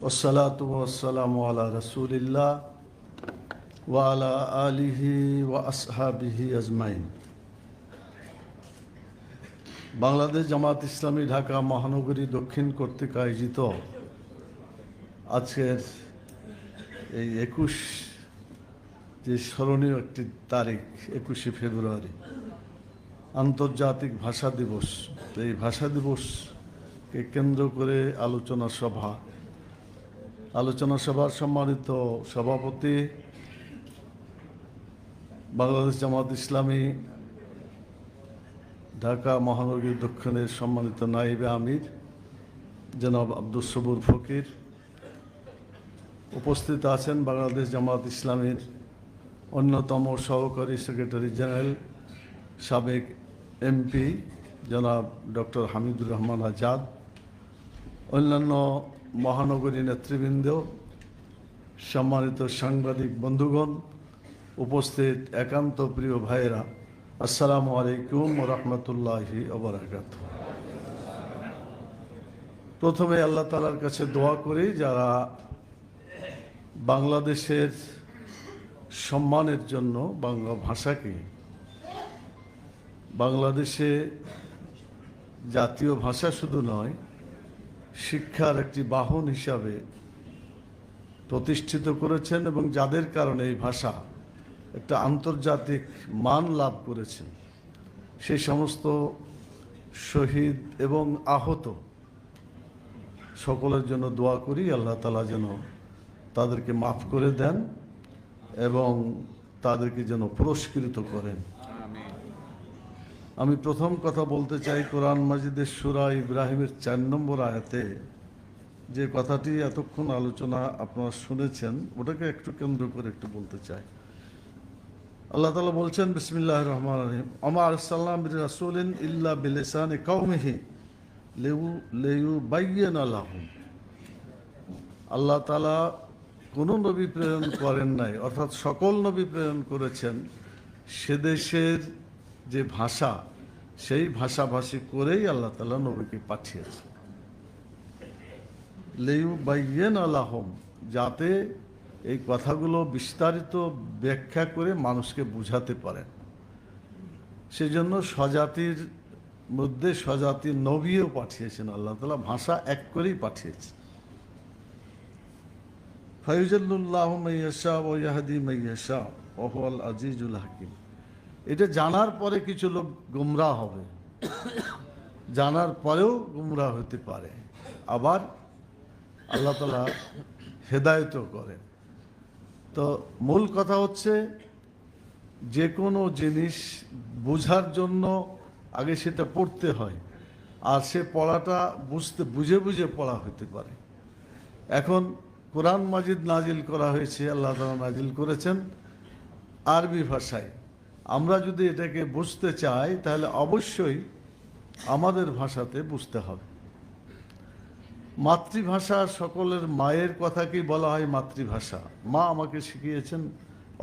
والصلاة والسلام على رسول الله وعلى آله وأصحابه أجمعين। বাংলাদেশ জামাত ইসলামী ঢাকা মহানগরী দক্ষিণ কর্তৃক আয়োজিত আজকের এই 21 যে স্মরণীয় একটি তারিখ 21শে ফেব্রুয়ারি আন্তর্জাতিক ভাষা দিবস। এই ভাষা দিবসকে কেন্দ্র করে আলোচনা সভার সম্মানিত সভাপতি বাংলাদেশ জামাত ইসলামী ঢাকা মহানগরী দক্ষিণের সম্মানিত নায়েবে আমির জনাব আব্দুস সবুর ফকির, উপস্থিত আছেন বাংলাদেশ জামাত ইসলামীর অন্যতম সহকারী সেক্রেটারি জেনারেল সাবেক এমপি জনাব ডক্টর হামিদুর রহমান আজাদ, অন্যান্য মহানগরী নেতৃবৃন্দ, সম্মানিত সাংবাদিক বন্ধুগণ, উপস্থিত একান্ত প্রিয় ভাইয়েরা, আসসালামু আলাইকুম ওয়া রাহমাতুল্লাহি ওয়া বারাকাতুহু। প্রথমে আল্লাহ তাআলার কাছে দোয়া করি যারা বাংলাদেশের সম্মানের জন্য বাংলা ভাষাকে বাংলাদেশে জাতীয় ভাষা শুধু নয়, শিক্ষার একটি বাহন হিসাবে প্রতিষ্ঠিত করেছেন এবং যাদের কারণে এই ভাষা একটা আন্তর্জাতিক মান লাভ করেছে, সেই সমস্ত শহীদ এবং আহত সকলের জন্য দোয়া করি আল্লাহ তাআলা যেন তাদেরকে মাফ করে দেন এবং তাদেরকে যেন পুরস্কৃত করেন। আমি প্রথম কথা বলতে চাই, কোরআন মাজিদের সূরা ইব্রাহিমের 4 নম্বর আয়াতে যে কথাটি এতক্ষণ আলোচনা আপনারা শুনেছেন, ওটাকে একটু কেন্দ্র করে একটু বলতে চাই। আল্লাহ তাআলা বলছেন, বিসমিল্লাহির রহমানির রহিম, আমা আরসালনা মির রাসূলিন ইল্লা বিলিসানি কওমিহি লিয়ুবায়্যিনা লাহুম। আল্লাহ তাআলা কোনো নবী প্রেরণ করেন নাই, অর্থাৎ সকল নবী প্রেরণ করেছেন সে দেশের যে ভাষা, সেই ভাষাভাষী করেই আল্লাহ তাআলা নবীকে পাঠিয়েছেন। লিয়ুবায়্যিনা লাহুম, যাতে এই কথাগুলো বিস্তারিত ব্যাখ্যা করে মানুষকে বুঝাতে পারেন। সেজন্য স্বজাতির মধ্যে স্বজাতির নবীও পাঠিয়েছেন আল্লাহ তাআলা, ভাষা এক করেই পাঠিয়েছেন। ফায়ুযাল্লুল্লাহু মান ইয়াশা ওয়া ইয়াহদি মান ইয়াশা ওয়া হুয়াল আজিজুল হাকিম। এটা জানার পরে কিছু লোক গোমরাহ হবে, জানার পরেও গোমরাহ হতে পারে, আবার আল্লাহ তাআলা হেদায়েতও করেন। তো মূল কথা হচ্ছে, যে কোনো জিনিস বোঝার জন্য আগে সেটা পড়তে হয়, আর সে পড়াটা বুঝে বুঝে পড়া হতে পারে। এখন কোরআন মাজিদ নাজিল করা হয়েছে, আল্লাহ তাআলা নাজিল করেছেন আরবি ভাষায়। আমরা যদি এটাকে বুঝতে চাই তাহলে অবশ্যই আমাদের ভাষাতে বুঝতে হবে। মাতৃভাষা, সকলের মায়ের কথাকেই বলা হয় মাতৃভাষা। মা আমাকে শিখিয়েছেন,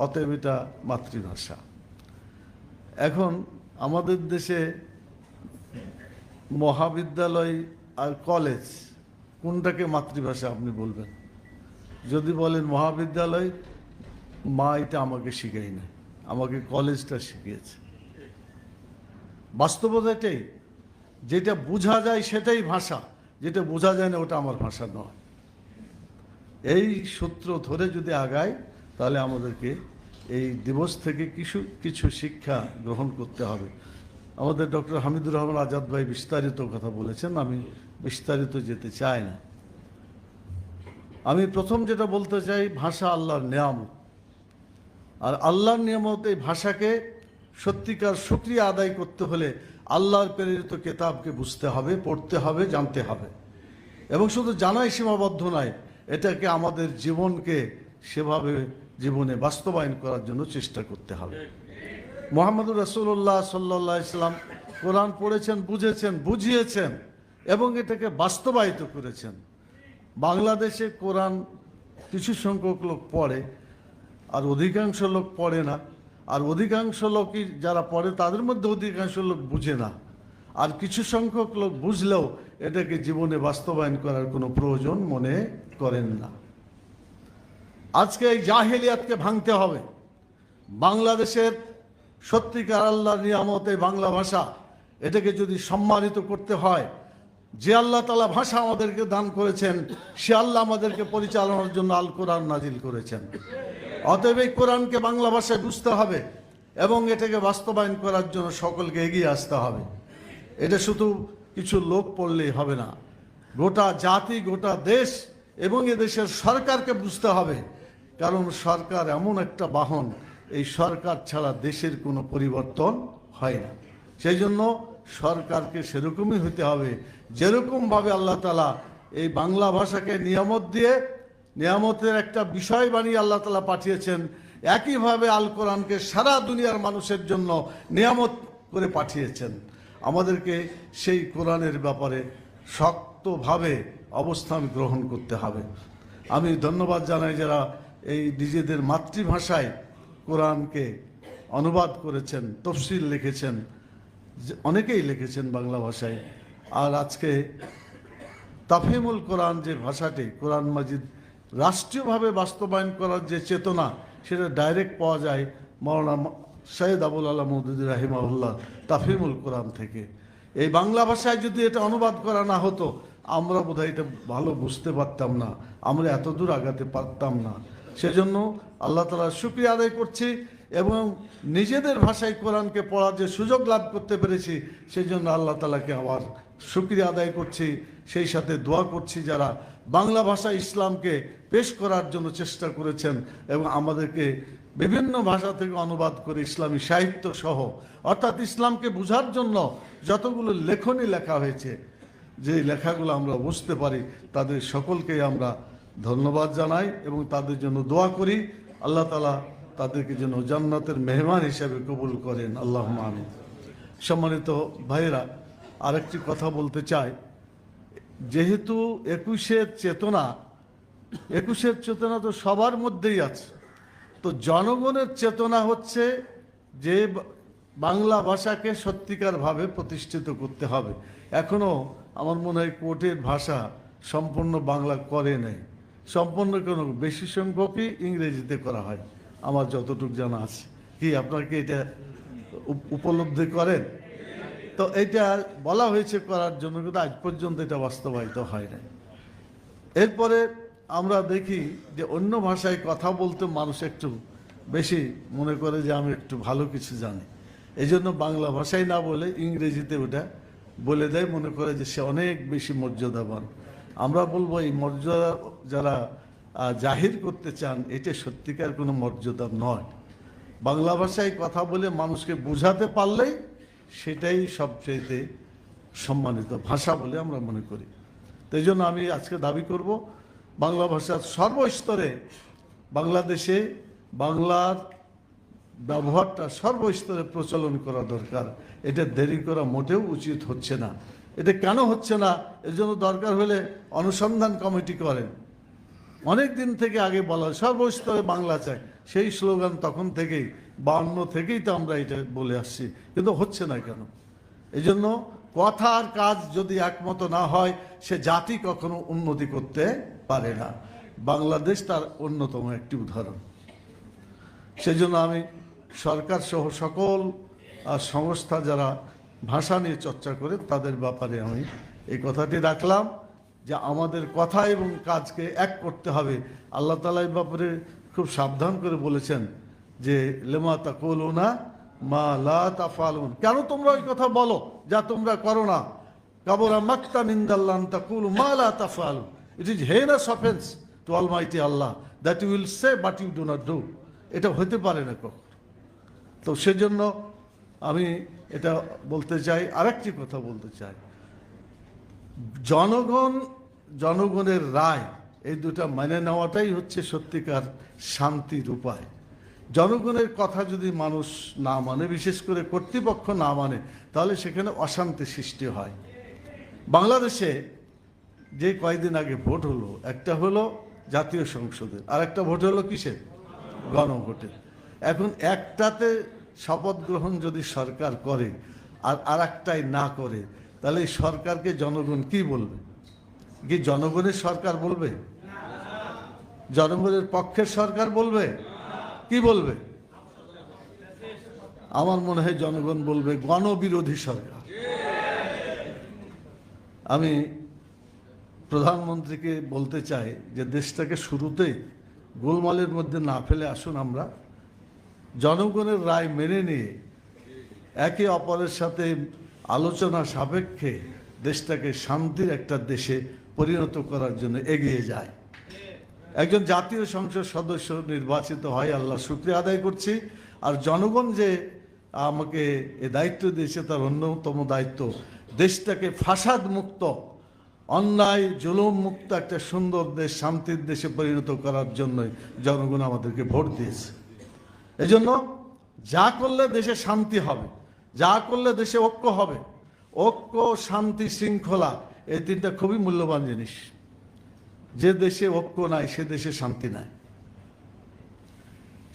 অতএব এটা মাতৃভাষা। এখন আমাদের দেশে মহাবিদ্যালয় আর কলেজ, কোনটাকে মাতৃভাষা আপনি বলবেন? যদি বলেন মহাবিদ্যালয়, মা এটা আমাকে শিখাই না, আমাকে কলেজটা শিখিয়েছে। বাস্তবতা এটাই, যেটা বোঝা যায় সেটাই ভাষা, যেটা বোঝা যায় না ওটা আমার ভাষা নয়। এই সূত্র ধরে যদি আগাই তাহলে আমাদেরকে এই দিবস থেকে কিছু শিক্ষা গ্রহণ করতে হবে। আমাদের ডক্টর হামিদুর রহমান আজাদ ভাই বিস্তারিত কথা বলেছেন, আমি বিস্তারিত যেতে চাই না। আমি প্রথম যেটা বলতে চাই, ভাষা আল্লাহর নিয়ামত, আর আল্লাহর নিয়ামত এই ভাষাকে সত্যিকার শুকরিয়া আদায় করতে হলে আল্লাহর প্রেরিত কিতাবকে বুঝতে হবে, পড়তে হবে, জানতে হবে। এবং শুধু জানাই সীমাবদ্ধ নয়, এটাকে আমাদের জীবনকে সেভাবে জীবনে বাস্তবায়ন করার জন্য চেষ্টা করতে হবে। মুহাম্মদুর রাসূলুল্লাহ সাল্লাল্লাহু আলাইহি ওয়াসাল্লাম কোরআন পড়েছেন, বুঝেছেন, বুঝিয়েছেন এবং এটাকে বাস্তবায়িত করেছেন। বাংলাদেশে কোরআন কিছু সংখ্যক লোক পড়ে, আর অধিকাংশ লোক পড়ে না। আর অধিকাংশ লোকই যারা পড়ে তাদের মধ্যে অধিকাংশ লোক বুঝে না, আর কিছু সংখ্যক লোক বুঝলেও এটাকে জীবনে বাস্তবায়ন করার কোনো প্রয়োজন মনে করেন না। আজকে এই জাহেলিয়াতকে ভাঙতে হবে। বাংলাদেশের সত্যিকার আল্লাহর নিয়ামত এই বাংলা ভাষা, এটাকে যদি সম্মানিত করতে হয়, যে আল্লাহ তাআলা ভাষা আমাদেরকে দান করেছেন, সে আল্লাহ আমাদেরকে পরিচালনার জন্য আল কোরআন নাজিল করেছেন। অতএব এই কোরআনকে বাংলা ভাষায় বুঝতে হবে এবং এটাকে বাস্তবায়ন করার জন্য সকলকে এগিয়ে আসতে হবে। এটা শুধু কিছু লোক পড়লেই হবে না, গোটা জাতি, গোটা দেশ এবং এদেশের সরকারকে বুঝতে হবে। কারণ সরকার এমন একটা বাহন, এই সরকার ছাড়া দেশের কোনো পরিবর্তন হয় না। সেই জন্য সরকারকে সেরকমই হতে হবে যেরকমভাবে আল্লাহ তাআলা এই বাংলা ভাষাকে নিয়ামত দিয়ে, নিয়ামতের একটা বিষয় বানিয়ে আল্লাহ তাআলা পাঠিয়েছেন, একইভাবে আল কোরআনকে সারা দুনিয়ার মানুষের জন্য নিয়ামত করে পাঠিয়েছেন। আমাদেরকে সেই কোরআনের ব্যাপারে শক্তভাবে অবস্থান গ্রহণ করতে হবে। আমি ধন্যবাদ জানাই যারা এই নিজেদের মাতৃভাষায় কোরআনকে অনুবাদ করেছেন, তফসির লিখেছেন, অনেকেই লিখেছেন বাংলা ভাষায়। আর আজকে তাফহিমুল কোরআন যে ভাষাটি, কোরআন মাজিদ রাষ্ট্রীয়ভাবে বাস্তবায়ন করার যে চেতনা, সেটা ডাইরেক্ট পাওয়া যায় মাওলানা সৈয়দ আবুল আলা মওদুদী রাহিমাহুল্লাহ তাফহিমুল কোরআন থেকে। এই বাংলা ভাষায় যদি এটা অনুবাদ করা না হতো, আমরা বোধহয় এটা ভালো বুঝতে পারতাম না, আমরা এত দূর আগাতে পারতাম না। সেজন্য আল্লাহ তাআলার শুকরিয়া আদায় করছি এবং নিজেদের ভাষায় কোরআনকে পড়ার যে সুযোগ লাভ করতে পেরেছি, সেই জন্য আল্লাহ তাআলাকে আবার শুকরিয়া আদায় করছি। সেই সাথে দোয়া করছি যারা বাংলা ভাষা ইসলামকে পেশ করার জন্য চেষ্টা করেছেন এবং আমাদেরকে বিভিন্ন ভাষা থেকে অনুবাদ করে ইসলামী সাহিত্য সহ, অর্থাৎ ইসলামকে বোঝার জন্য যতগুলো লেখনী লেখা হয়েছে, যে লেখাগুলো আমরা বুঝতে পারি, তাদের সকলকেই আমরা ধন্যবাদ জানাই এবং তাদের জন্য দোয়া করি। আল্লাহ তাআলা তাদেরকে যেন জান্নাতের মেহমান হিসেবে কবুল করেন, আল্লাহুম্মা আমিন। সম্মানিত ভাইয়েরা, আরেকটি কথা বলতে চাই। যেহেতু একুশের চেতনা তো সবার মধ্যেই আছে, তো জনগণের চেতনা হচ্ছে যে বাংলা ভাষাকে সত্যিকারভাবে প্রতিষ্ঠিত করতে হবে। এখনো আমার মনে হয় কোর্টের ভাষা সম্পূর্ণ বাংলা করে নেই, সম্পূর্ণ কোনো বেশি সংখ্যকই ইংরেজিতে করা হয় আমার যতটুকু জানা আছে। কি আপনারা কি এটা উপলব্ধি করেন? তো এটা বলা হয়েছে করার জন্য, কিন্তু আজ পর্যন্ত এটা বাস্তবায়িত হয় না। এরপরে আমরা দেখি যে অন্য ভাষায় কথা বলতে মানুষ একটু বেশি মনে করে যে আমি একটু ভালো কিছু জানি, এই জন্য বাংলা ভাষায় না বলে ইংরেজিতে ওটা বলে দেয়, মনে করে যে সে অনেক বেশি মর্যাদাবান। আমরা বলবো এই মর্যাদা যারা জাহির করতে চান, এটা সত্যিকার কোনো মর্যাদা নয়। বাংলা ভাষায় কথা বলে মানুষকে বোঝাতে পারলেই সেটাই সবচেয়ে সম্মানিত ভাষা বলে আমরা মনে করি। তাই জন্য আমি আজকে দাবি করব, বাংলা ভাষার সর্বস্তরে বাংলাদেশে বাংলার ব্যবহারটা সর্বস্তরে প্রচলন করা দরকার। এটা দেরি করা মোটেও উচিত হচ্ছে না। এটা কেন হচ্ছে না, এর জন্য দরকার হলে অনুসন্ধান কমিটি করেন। অনেক দিন থেকে আগে বলা সর্বস্তরে বাংলা চাই, সেই স্লোগান তখন থেকেই 52 থেকেই তো আমরা এটা বলে আসছি, কিন্তু হচ্ছে না কেন? এই জন্য কথা আর কাজ যদি একমত না হয়, সে জাতি কখনো উন্নতি করতে পারে না। বাংলাদেশ তার অন্যতম একটি উদাহরণ। সেজন্য আমি সরকার সহ সকল সংস্থা যারা ভাষা নিয়ে চর্চা করে, তাদের ব্যাপারে আমি এই কথাটি রাখলাম যে আমাদের কথা এবং কাজকে এক করতে হবে। আল্লাহ তাআলা এই ব্যাপারে খুব সাবধান করে বলেছেন যে লেমা তাকুলুনা মা লা তাফআলুন, কেন তোমরা ওই কথা বলো যা তোমরা করো না। কাবুরা মাকতান ইনদাল্লাহ আন তাকুলু মা লা তাফআলুন, it is heinous offence to almighty Allah that you will say but you do not do. এটা হতে পারে না কখন। তো সেজন্য আমি এটা বলতে চাই, আরেকটি কথা বলতে চাই, জনগণের রায় এই দুটা মানে নেওয়াটাই হচ্ছে সত্যিকার শান্তির উপায়। জনগণের কথা যদি মানুষ না মানে, বিশেষ করে কর্তৃপক্ষ না মানে, তাহলে সেখানে অশান্তি সৃষ্টি হয়। বাংলাদেশে যে কয়েকদিন আগে ভোট হলো, একটা হলো জাতীয় সংসদের, আর একটা ভোট হলো কিসের? গণভোটের। এখন একটাতে শপথ গ্রহণ যদি সরকার করে আর একটাই না করে, তাহলে এই সরকারকে জনগণ কি বলবে? কি জনগণের সরকার বলবে? জনগণের পক্ষের সরকার বলবে? কি বলবে? আমার মনে হয় জনগণ বলবে গণবিরোধী সরকার। আমি প্রধানমন্ত্রীকে বলতে চাই যে দেশটাকে শুরুতেই গোলমালের মধ্যে না ফেলে আসুন আমরা জনগণের রায় মেনে নিয়ে একে অপরের সাথে আলোচনা সাপেক্ষে দেশটাকে শান্তির একটা দেশে পরিণত করার জন্য এগিয়ে যায়। একজন জাতীয় সংসদ সদস্য নির্বাচিত হয়, আল্লাহ শুকরিয়া আদায় করছি। আর জনগণ যে আমাকে এ দায়িত্ব দিয়েছে তার অন্যতম দায়িত্ব দেশটাকে ফাসাদ মুক্ত, অন্যায় জুলুম মুক্ত একটা সুন্দর দেশ, শান্তির দেশে পরিণত করার জন্যই জনগণ আমাদেরকে ভোট দিয়েছে। এজন্য যা করলে দেশে শান্তি হবে, যা করলে দেশে ঐক্য হবে, ঐক্য, শান্তি, শৃঙ্খলা, এই তিনটা খুবই মূল্যবান জিনিস। যে দেশে ঐক্য নাই সে দেশে শান্তি নাই।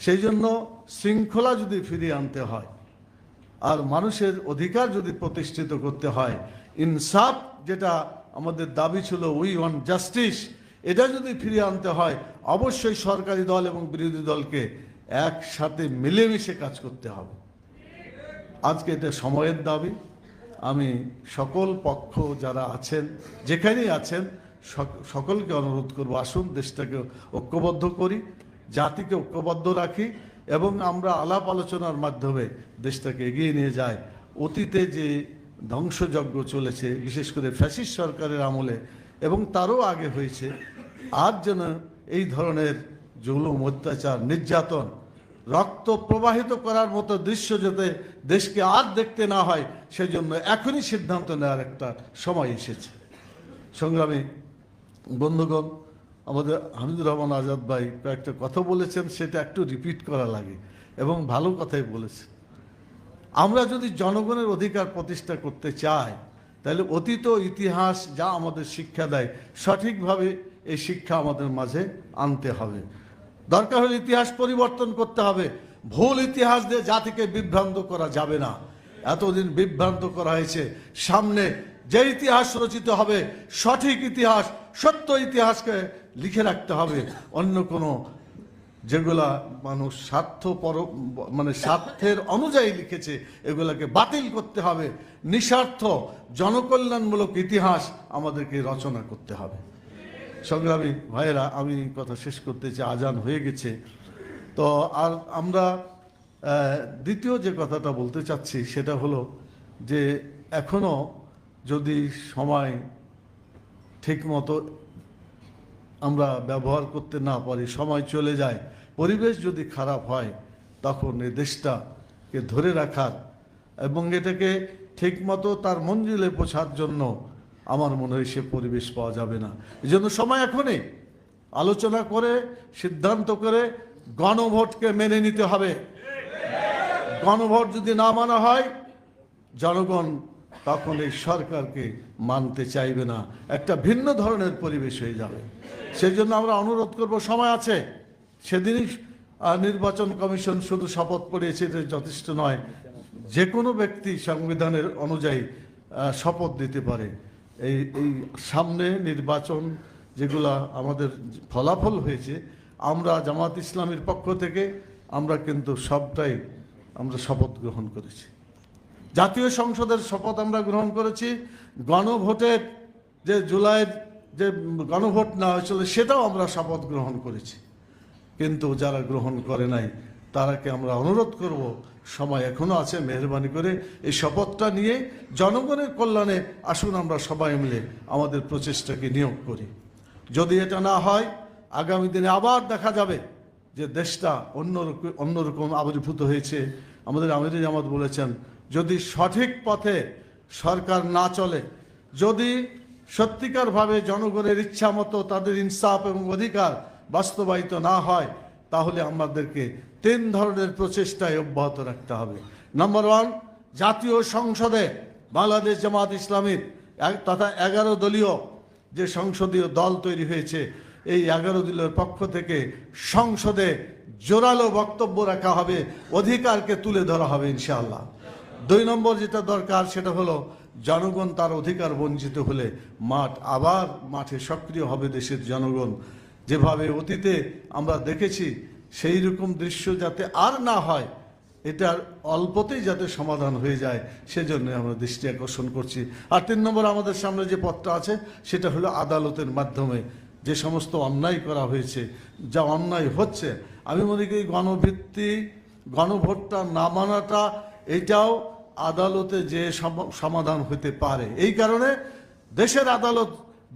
সেই জন্য শৃঙ্খলা যদি ফিরিয়ে আনতে হয় আর মানুষের অধিকার যদি প্রতিষ্ঠিত করতে হয়, ইনসাফ যেটা আমাদের দাবি ছিল, উই ওয়ান্ট জাস্টিস, এটা যদি ফিরিয়ে আনতে হয় অবশ্যই সরকারি দল এবং বিরোধী দলকে একসাথে মিলেমিশে কাজ করতে হবে। আজকে এটা সময়ের দাবি। আমি সকল পক্ষ যারা আছেন, যেখানেই আছেন, সকলকে অনুরোধ করব, আসুন দেশটাকে ঐক্যবদ্ধ করি, জাতিকে ঐক্যবদ্ধ রাখি এবং আমরা আলাপ আলোচনার মাধ্যমে দেশটাকে এগিয়ে নিয়ে যাই। অতীতে যে ধ্বংসযজ্ঞ চলেছে, বিশেষ করে ফ্যাসিস্ট সরকারের আমলে এবং তারও আগে হয়েছে, আর যেন এই ধরনের জুলুম, অত্যাচার, নির্যাতন, রক্ত প্রবাহিত করার মতো দৃশ্য যাতে দেশকে আর দেখতে না হয়, সেজন্য এখনই সিদ্ধান্ত নেওয়ার একটা সময় এসেছে। সংগ্রামী বন্ধুগণ, আমাদের হামিদুর রহমান আজাদ ভাই কয়েকটা কথা বলেছেন, সেটা একটু রিপিট করা লাগে এবং ভালো কথাই বলেছেন। আমরা যদি জনগণের অধিকার প্রতিষ্ঠা করতে চাই তাহলে অতীত ইতিহাস যা আমাদের শিক্ষা দেয় সঠিকভাবে এই শিক্ষা আমাদের মাঝে আনতে হবে। দরকার হলে ইতিহাস পরিবর্তন করতে হবে। ভুল ইতিহাস দিয়ে জাতিকে বিভ্রান্ত করা যাবে না। এতদিন বিভ্রান্ত করা হয়েছে। সামনে যে ইতিহাস রচিত হবে সঠিক ইতিহাস, সত্য ইতিহাসকে লিখে রাখতে হবে। অন্য কোনো যেগুলা মানুষ স্বার্থের অনুযায়ী লিখেছে এগুলাকে বাতিল করতে হবে। নিঃস্বার্থ জনকল্যাণমূলক ইতিহাস আমাদেরকে রচনা করতে হবে। সংগ্রামী ভাইয়েরা, আমি কথা শেষ করতে চাই, আজান হয়ে গেছে। তো আর আমরা দ্বিতীয় যে কথাটা বলতে চাচ্ছি সেটা হলো যে এখনো যদি সময় ঠিকমতো আমরা ব্যবহার করতে না পারি, সময় চলে যায়, পরিবেশ যদি খারাপ হয়, তখন এই দেশটাকে ধরে রাখার এবং এটাকে ঠিকমতো তার মঞ্জিলে পৌঁছার জন্য আমার মনে হয় সে পরিবেশ পাওয়া যাবে না। এই জন্য সময় এখনই আলোচনা করে সিদ্ধান্ত করে গণভোটকে মেনে নিতে হবে। গণভোট যদি না মানা হয় জনগণ তখন এই সরকারকে মানতে চাইবে না, একটা ভিন্ন ধরনের পরিবেশ হয়ে যাবে। সেই জন্য আমরা অনুরোধ করব, সময় আছে। সেদিনই নির্বাচন কমিশন শুধু শপথ পড়িয়েছে, এটা যথেষ্ট নয়। যে কোনো ব্যক্তি সংবিধানের অনুযায়ী শপথ দিতে পারে। এই সামনে নির্বাচন যেগুলা আমাদের ফলাফল হয়েছে, আমরা জামাত ইসলামীর পক্ষ থেকে আমরা কিন্তু সবটাই আমরা শপথ গ্রহণ করেছি। জাতীয় সংসদের শপথ আমরা গ্রহণ করেছি। গণভোটের যে জুলাইয়ের যে গণভোট নেওয়া হয়েছিল সেটাও আমরা শপথ গ্রহণ করেছি। কিন্তু যারা গ্রহণ করে নাই তারাকে আমরা অনুরোধ করব, সময় এখনো আছে, মেহরবানি করে এই শপথটা নিয়ে জনগণের কল্যাণে আসুন আমরা সবাই মিলে আমাদের প্রচেষ্টাকে নিয়োগ করি। যদি এটা না হয় আগামী দিনে আবার দেখা যাবে যে দেশটা অন্যরকম আবির্ভূত হয়েছে। আমাদের আমির জামাত বলেছেন, যদি সঠিক পথে সরকার না চলে, যদি সত্যিকারভাবে জনগণের ইচ্ছা মতো তাদের ইনসাফ এবং অধিকার বাস্তবায়িত না হয়, তাহলে আমাদেরকে 3 ধরনের প্রচেষ্টায় অব্যাহত রাখতে হবে। নম্বর 1, জাতীয় সংসদে বাংলাদেশ জামাত ইসলামীর তথা 11 দলীয় যে সংসদীয় দল তৈরি হয়েছে, এই 11 দলীয় পক্ষ থেকে সংসদে জোরালো বক্তব্য রাখা হবে, অধিকারকে তুলে ধরা হবে ইনশাআল্লাহ। 2 নম্বর যেটা দরকার সেটা হলো জনগণ তার অধিকার বঞ্চিত হলে আবার মাঠে সক্রিয় হবে দেশের জনগণ। যেভাবে অতীতে আমরা দেখেছি সেই রকম দৃশ্য যাতে আর না হয়, এটার অল্পতেই যাতে সমাধান হয়ে যায়, সেজন্য আমরা দৃষ্টি আকর্ষণ করছি। আর 3 নম্বর আমাদের সামনে যে পথটা আছে সেটা হলো আদালতের মাধ্যমে যে সমস্ত অন্যায় করা হয়েছে, যা অন্যায় হচ্ছে, আমি মনে করি গণভোটটা না মানাটা এটাও আদালতে যে সমাধান হতে পারে। এই কারণে দেশের আদালত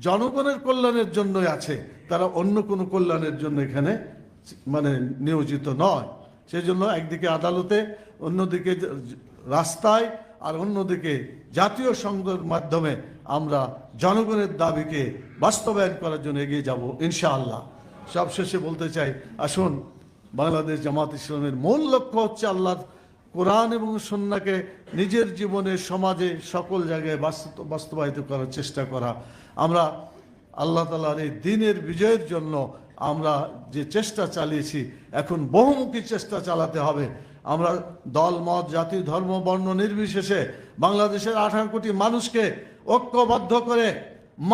জনগণের কল্যাণের জন্যই আছে, তারা অন্য কোনো কল্যাণের জন্য এখানে নিয়োজিত নয়। সেই জন্য একদিকে আদালতে, অন্যদিকে রাস্তায়, আর অন্যদিকে জাতীয় সংঘের মাধ্যমে আমরা জনগণের দাবিকে বাস্তবায়ন করার জন্য এগিয়ে যাব ইনশাআল্লাহ। সবশেষে বলতে চাই, আসুন, বাংলাদেশ জামাত ইসলামের মূল লক্ষ্য হচ্ছে আল্লাহর কোরআন এবং সুন্নাহকে নিজের জীবনে, সমাজে, সকল জায়গায় বাস্তবায়িত করার চেষ্টা করা। আমরা আল্লাহ তাআলার এই দ্বীনের বিজয়ের জন্য আমরা যে চেষ্টা চালিয়েছি, এখন বহুমুখী চেষ্টা চালাতে হবে। আমরা দল, মত, জাতি, ধর্ম, বর্ণ নির্বিশেষে বাংলাদেশের 18 কোটি মানুষকে ঐক্যবদ্ধ করে,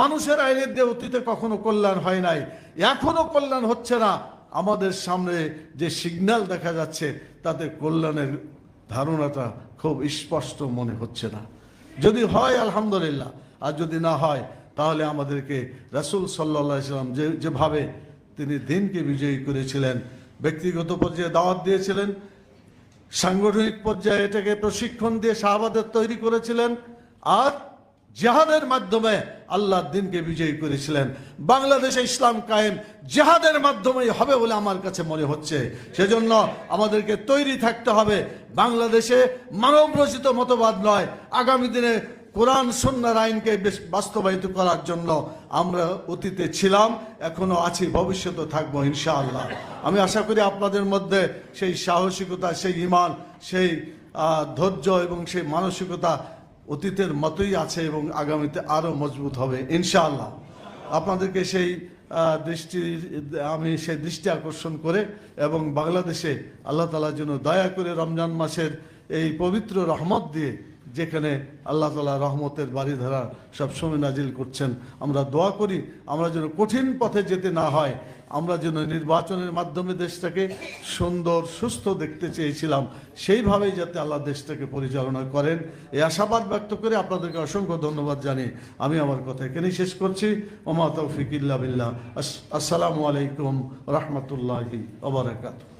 মানুষের আইনের দিয়ে অতীতে কখনো কল্যাণ হয় নাই, এখনো কল্যাণ হচ্ছে না, আমাদের সামনে যে সিগন্যাল দেখা যাচ্ছে তাতে কল্যাণের ধারণাটা খুব স্পষ্ট মনে হচ্ছে না। যদি হয় আলহামদুলিল্লাহ, আর যদি না হয় তাহলে আমাদেরকে রাসূল সাল্লাল্লাহু আলাইহি ওয়াসাল্লাম যেভাবে তিনি দিনকে বিজয়ী করেছিলেন, ব্যক্তিগত পর্যায়ে দাওয়াত দিয়েছিলেন, সাংগঠনিক পর্যায়ে এটাকে প্রশিক্ষণ দিয়ে সাহাবাদের তৈরি করেছিলেন, আর জিহাদের মাধ্যমে আল্লাহর দ্বীনকে বিজয়ী করেছিলেন। বাংলাদেশে ইসলাম কায়েম জিহাদের মাধ্যমেই হবে বলে আমার কাছে মনে হচ্ছে। সেজন্য আমাদেরকে তৈরি থাকতে হবে। বাংলাদেশে মানব রচিত মতবাদ নয়, আগামী দিনে কোরআন সুন্নাহর আইনকে বাস্তবায়িত করার জন্য আমরা অতীতে ছিলাম, এখনো আছি, ভবিষ্যতে থাকবো ইনশাআল্লাহ। আমি আশা করি আপনাদের মধ্যে সেই সাহসিকতা, সেই ঈমান, সেই ধৈর্য এবং সেই মানসিকতা অতীতের মতোই আছে এবং আগামীতে আরো মজবুত হবে ইনশাআল্লাহ। আপনাদেরকে সেই দৃষ্টি আকর্ষণ করে এবং বাংলাদেশে আল্লাহ তাআলা যেন দয়া করে রমজান মাসের এই পবিত্র রহমত দিয়ে, যেখানে আল্লাহ তাআলা রহমতের বাড়িধারা সবসময় নাজিল করছেন, আমরা দোয়া করি আমরা যেন কঠিন পথে যেতে না হয়, আমরা যেন নির্বাচনের মাধ্যমে দেশটাকে সুন্দর সুস্থ দেখতে চেয়েছিলাম, সেইভাবেই যাতে আল্লাহ দেশটাকে পরিচালনা করেন, এই আশাবাদ ব্যক্ত করে আপনাদেরকে অসংখ্য ধন্যবাদ জানিয়ে আমি আমার কথা এখানেই শেষ করছি। ওমা তৌফিক ইল্লা বিল্লাহ। আসসালামু আলাইকুম রাহমাতুল্লাহি ওয়া বারাকাতুহু।